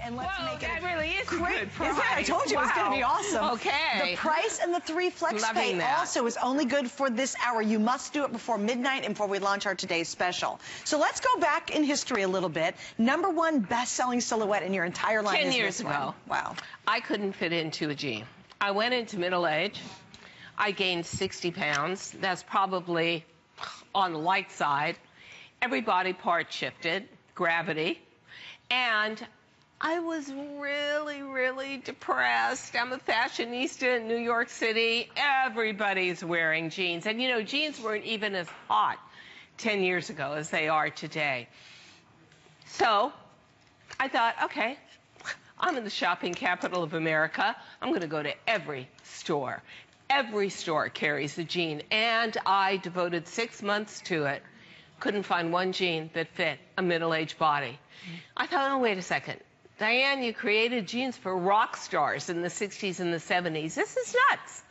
And let's make it that really is a great good price. I told you it was going to be awesome. Okay. The price and the 3 flex pay also is only good for this hour. You must do it before midnight and before we launch our today's special. So let's go back in history a little bit. #1 best-selling silhouette in your entire line 10 is years this ago. one. Wow. I couldn't fit into a jean. I went into middle age. I gained 60 pounds. That's probably on the light side. Every body part shifted, gravity, and I was really, really depressed. I'm a fashionista in New York City. Everybody's wearing jeans. And, you know, jeans weren't even as hot 10 years ago as they are today. So I thought, okay, I'm in the shopping capital of America. I'm going to go to every store. Every store carries a jean. And I devoted 6 months to it. Couldn't find one jean that fit a middle-aged body. I thought, oh, wait a second. Diane, you created jeans for rock stars in the 60s and the 70s. This is nuts.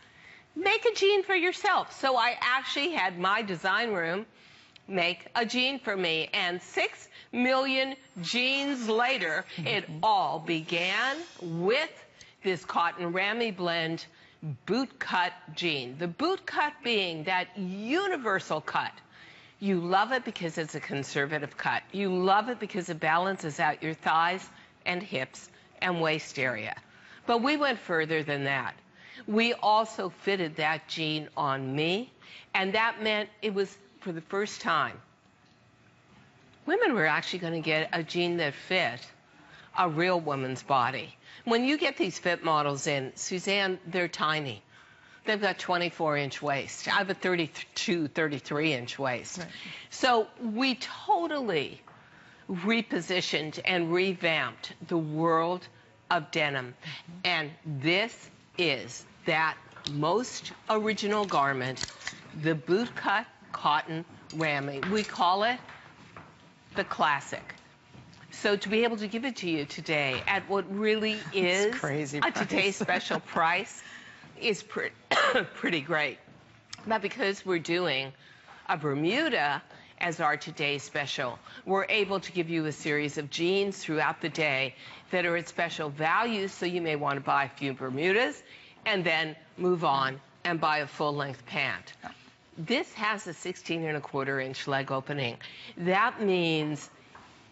Make a jean for yourself. So I actually had my design room make a jean for me. And 6 million jeans later, it all began with this cotton ramie blend boot cut jean. The boot cut being that universal cut. You love it because it's a conservative cut. You love it because it balances out your thighs and hips and waist area. But we went further than that. We also fitted that jean on me, and that meant it was, for the first time, women were actually going to get a jean that fit a real woman's body. When you get these fit models in, Suzanne, they're tiny. They've got 24-inch waist. I have a 32, 33-inch waist. Right. So we totally repositioned and revamped the world of denim. And this is that most original garment, the boot cut cotton ramie. We call it the classic. So to be able to give it to you today at what really is a today's special price is pretty great. But because we're doing a Bermuda as our today's special, we're able to give you a series of jeans throughout the day that are at special values, so you may want to buy a few Bermudas and then move on and buy a full-length pant. This has a 16¼ inch leg opening. That means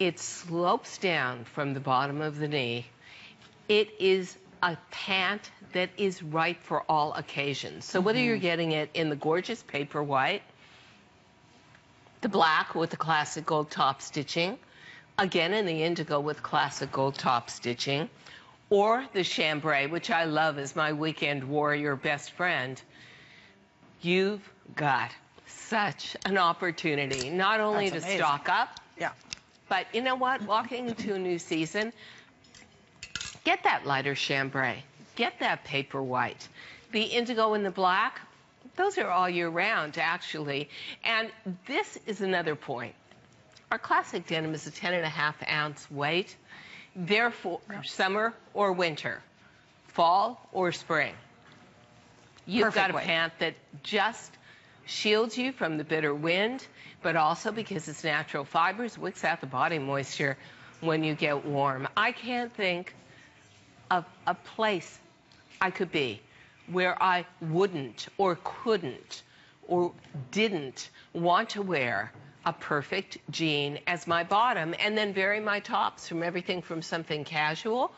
it slopes down from the bottom of the knee. It is a pant that is right for all occasions. So whether you're getting it in the gorgeous paper white, the black with the classic gold top stitching, again in the indigo with classic gold top stitching, or the chambray, which I love as my weekend warrior best friend, you've got such an opportunity, not only to stock up, but you know what? Walking into a new season, get that lighter chambray. Get that paper white. The indigo and the black, those are all year round, actually. And this is another point. Our classic denim is a 10.5-ounce weight. Therefore, summer or winter, fall or spring, you've got a pant that just shields you from the bitter wind, but also because it's natural fibers, wicks out the body moisture when you get warm. I can't think of a place I could be where I wouldn't or couldn't or didn't want to wear a perfect jean as my bottom and then vary my tops from everything from something casual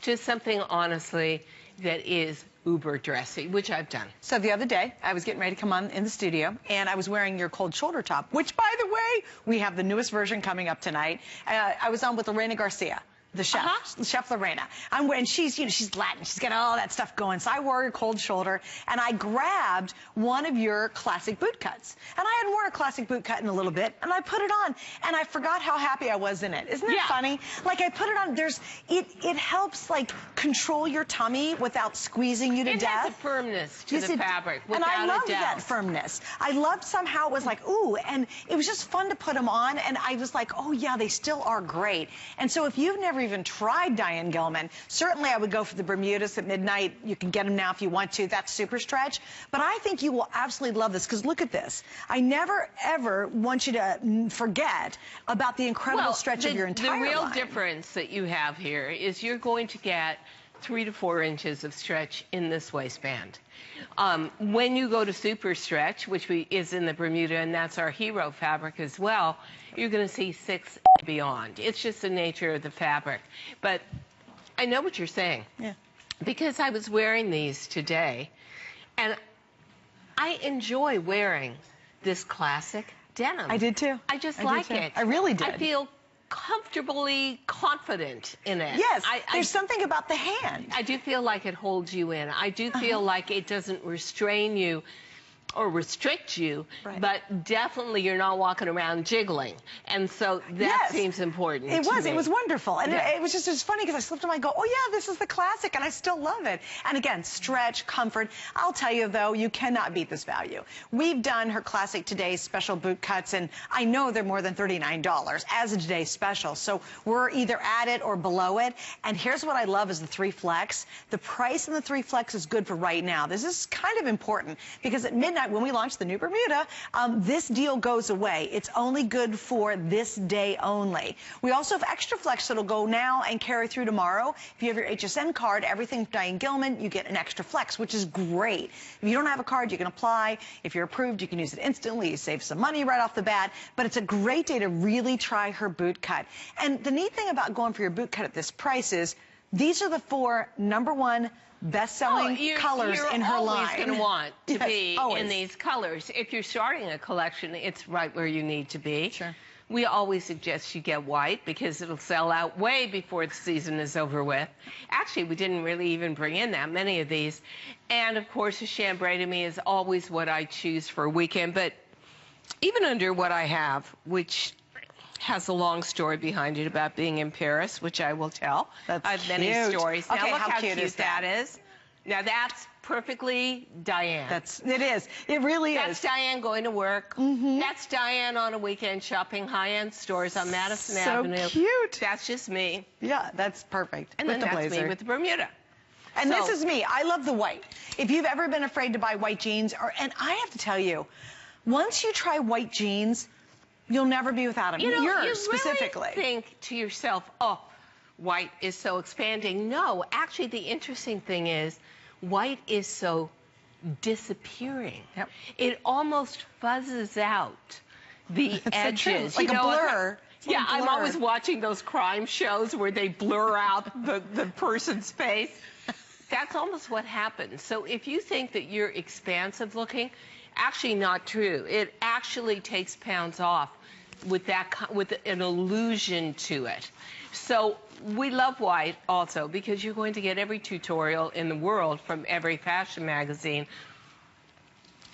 to something, honestly, that is uber dressy, which I've done. So the other day, I was getting ready to come on in the studio, and I was wearing your cold shoulder top, which, by the way, we have the newest version coming up tonight. I was on with Lorena Garcia, the chef, Chef Lorena. And she's, you know, she's Latin. She's got all that stuff going. So I wore a cold shoulder, and I grabbed one of your classic boot cuts. And I hadn't worn a classic boot cut in a little bit, and I put it on, and I forgot how happy I was in it. Isn't it funny? Like, I put it on. It helps, like, control your tummy without squeezing you to death. It has a firmness to the fabric, without a doubt. And I loved that firmness. I loved somehow it was like, ooh, and it was just fun to put them on, and I was like, oh, yeah, they still are great. And so if you've never even tried Diane Gilman, certainly I would go for the Bermudas at midnight. You can get them now if you want to. That's super stretch. But I think you will absolutely love this, because look at this. I never, ever want you to forget about the incredible stretch of your entire line. The real difference that you have here is you're going to get 3 to 4 inches of stretch in this waistband. When you go to super stretch, which is in the Bermuda, and that's our hero fabric as well, you're going to see 6 and beyond. It's just the nature of the fabric. But I know what you're saying. Yeah. Because I was wearing these today, and I enjoy wearing this classic denim. I did too. I just like it. I really did. I feel comfortably confident in it. Yes, there's something about the hand. I do feel like it holds you in. I do feel like it doesn't restrain you or restrict you, but definitely you're not walking around jiggling. And so that seems important It to me. was wonderful. And it was just funny because I slipped on my go, oh yeah, this is the classic, and I still love it. And again, stretch, comfort. I'll tell you though, you cannot beat this value. We've done her classic today's special boot cuts, and I know they're more than $39 as a today's special. So we're either at it or below it. And here's what I love is the 3 flex. The price in the 3 flex is good for right now. This is kind of important because at midnight, when we launch the new Bermuda, this deal goes away. It's only good for this day only. We also have extra flex that'll go now and carry through tomorrow. If you have your HSN card, everything from Diane Gilman, you get an extra flex, which is great. If you don't have a card, you can apply. If you're approved, you can use it instantly. You save some money right off the bat. But it's a great day to really try her boot cut. And the neat thing about going for your boot cut at this price is these are the 4 #1 best-selling colors in her line. You're always going to want to be in these colors. If you're starting a collection, it's right where you need to be. Sure. We always suggest you get white because it'll sell out way before the season is over with. Actually, we didn't really even bring in that many of these. And, of course, a chambray to me is always what I choose for a weekend. But even under what I have, which has a long story behind it about being in Paris, which I will tell. That's I have many stories. Now, okay, look how cute is that is. Now, that's perfectly Diane. It is. It really is. That's Diane going to work. That's Diane on a weekend shopping high-end stores on Madison Avenue. So cute. That's just me. Yeah, that's perfect. And with then the that's blazer. me with the Bermuda. And this is me. I love the white. If you've ever been afraid to buy white jeans, and I have to tell you, once you try white jeans, you'll never be without them. You know, yours specifically. You really think to yourself, oh, white is so expanding. No, actually, the interesting thing is white is so disappearing. Yep. It almost fuzzes out the edges. Like a blur. Yeah, I'm always watching those crime shows where they blur out the person's face. That's almost what happens. So if you think that you're expansive looking, actually not true. It actually takes pounds off with an illusion to it. So we love white also because you're going to get every tutorial in the world from every fashion magazine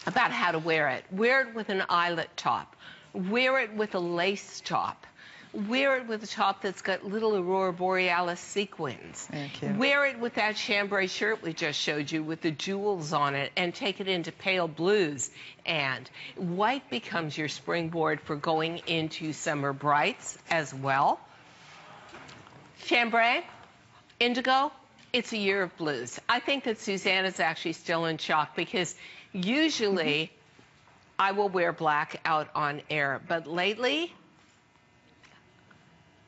about how to wear it. Wear it with an eyelet top. Wear it with a lace top. Wear it with a top that's got little Aurora Borealis sequins. Thank you. Wear it with that chambray shirt we just showed you with the jewels on it and take it into pale blues. And white becomes your springboard for going into summer brights as well. Chambray, indigo, it's a year of blues. I think that Suzanne is actually still in shock because usually I will wear black out on air, but lately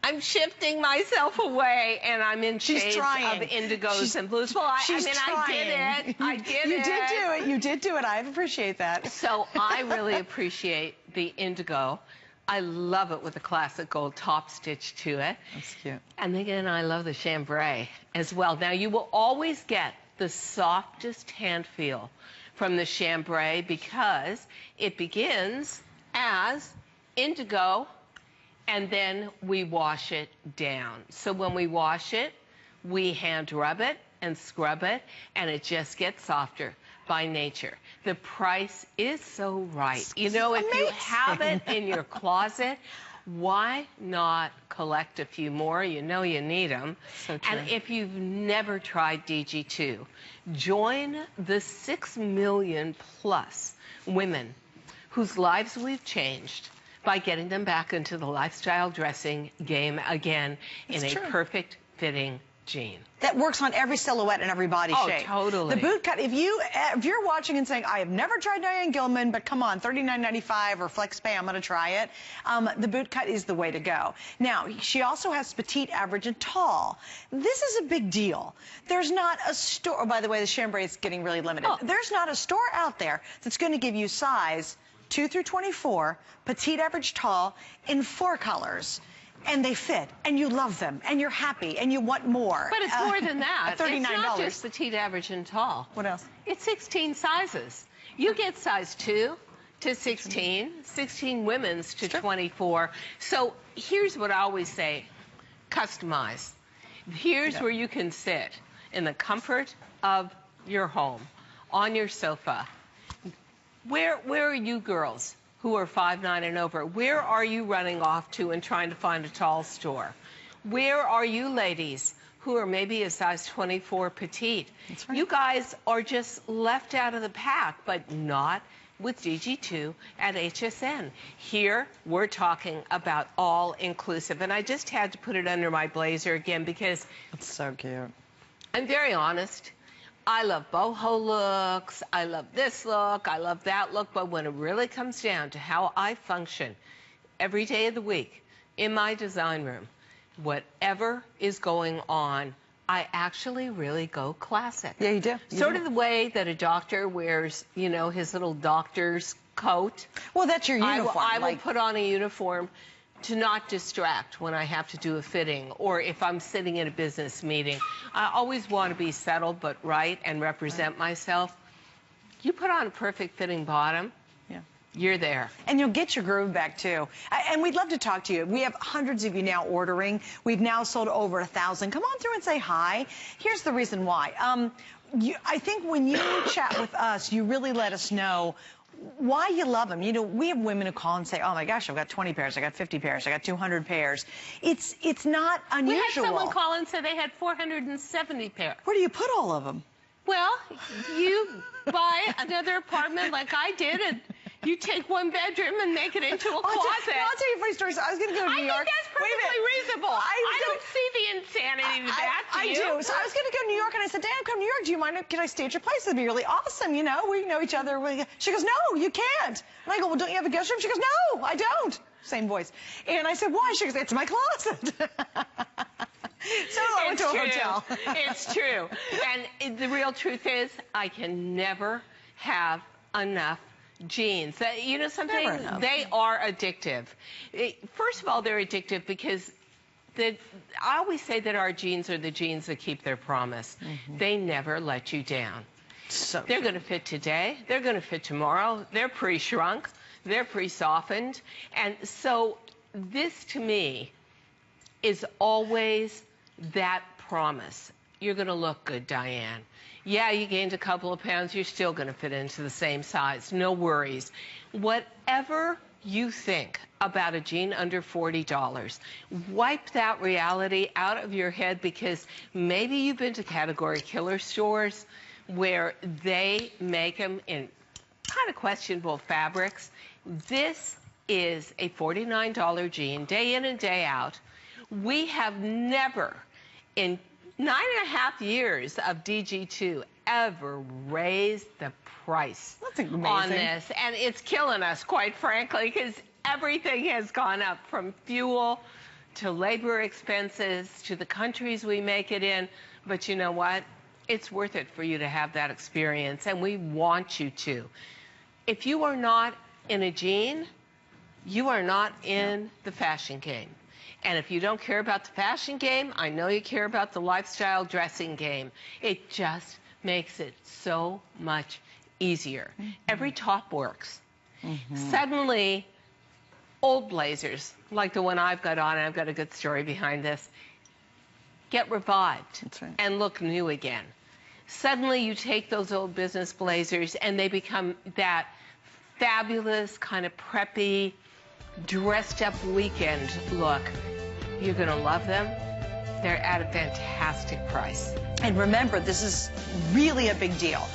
I'm shifting myself away, and I'm in shades of indigos and blues. Well, I did it. I did it. You did do it. You did do it. I appreciate that. So I really appreciate the indigo. I love it with the classic gold top stitch to it. That's cute. And again, I love the chambray as well. Now, you will always get the softest hand feel from the chambray because it begins as indigo, and then we wash it down. So when we wash it, we hand rub it and scrub it, and it just gets softer by nature. The price is so right. You know, if you have it in your closet, why not collect a few more? You know you need them. So true. And if you've never tried DG2, join the 6 million plus women whose lives we've changed by getting them back into the lifestyle dressing game again in a perfect fitting jean. That works on every silhouette and every body shape. Oh, totally. The boot cut, if you're watching and saying, I have never tried Diane Gilman, but come on, $39.95 or flex pay, I'm going to try it. The boot cut is the way to go. Now, she also has petite, average, and tall. This is a big deal. There's not a store, oh, by the way, the chambray is getting really limited. Oh. There's not a store out there that's going to give you size 2 through 24, petite, average, tall, in 4 colors. And they fit, and you love them, and you're happy, and you want more. But it's more than that. $39. It's not just petite, average, and tall. What else? It's 16 sizes. You get size 2 to 16, 16 women's to 24. So here's what I always say, customize. Here's where you can sit in the comfort of your home, on your sofa. Where are you girls who are 5'9" and over? Where are you running off to and trying to find a tall store? Where are you ladies who are maybe a size 24 petite? That's right. You guys are just left out of the pack, but not with DG2 at HSN. Here, we're talking about all-inclusive, and I just had to put it under my blazer again because it's so cute. I'm very honest. I love boho looks, I love this look, I love that look, but when it really comes down to how I function every day of the week in my design room, whatever is going on, I actually really go classic. Yeah, you do. Sort of the way that a doctor wears, you know, his little doctor's coat. Well, that's your uniform. I will put on a uniform to not distract when I have to do a fitting or if I'm sitting in a business meeting. I always want to be settled but right and represent myself. You put on a perfect fitting bottom, you're there. And you'll get your groove back, too. And we'd love to talk to you. We have hundreds of you now ordering. We've now sold over 1,000. Come on through and say hi. Here's the reason why. I think when you chat with us, you really let us know why you love them. You know, we have women who call and say, oh my gosh, I've got 20 pairs, I got 50 pairs, I got 200 pairs. It's not unusual. We had someone call and say they had 470 pairs. Where do you put all of them? Well, you buy another apartment like I did, and you take one bedroom and make it into a closet. I'll tell you a funny story. So I was going to go to New York. I think that's perfectly reasonable. I don't see the insanity to that. I do. So I was going to go to New York, and I said, Dan, come to New York. Do you mind? Can I stay at your place? It'd be really awesome. You know, we know each other. She goes, no, you can't. And I go, well, don't you have a guest room? She goes, no, I don't. Same voice. And I said, why? She goes, it's my closet. So I went to a hotel. It's true. And the real truth is, I can never have enough jeans. You know something? They are addictive. First of all, they're addictive because I always say that our jeans are the jeans that keep their promise. They never let you down. So they're going to fit today. They're going to fit tomorrow. They're pre-shrunk. They're pre-softened. And so this, to me, is always that promise. You're going to look good, Diane. Yeah, you gained a couple of pounds. You're still going to fit into the same size. No worries. Whatever you think about a jean under $40, wipe that reality out of your head because maybe you've been to category killer stores where they make them in kind of questionable fabrics. This is a $49 jean, day in and day out. We have never, in 9.5 years of DG2, ever raised the price on this. And it's killing us, quite frankly, because everything has gone up from fuel to labor expenses to the countries we make it in. But you know what? It's worth it for you to have that experience, and we want you to. If you are not in a jean, you are not in the fashion game. And if you don't care about the fashion game, I know you care about the lifestyle dressing game. It just makes it so much easier. Every top works. Suddenly, old blazers, like the one I've got on, and I've got a good story behind this, get revived and look new again. Suddenly, you take those old business blazers, and they become that fabulous, kind of preppy, dressed-up weekend look. You're going to love them. They're at a fantastic price. And remember, this is really a big deal.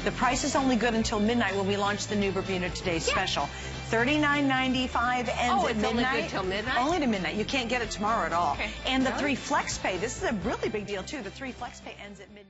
The price is only good until midnight when we launch the new Bermuda Today special. $39.95 ends at midnight. Only good till midnight? Only to midnight. You can't get it tomorrow at all. Okay. And the 3 Flex Pay, this is a really big deal too. The 3 Flex Pay ends at midnight.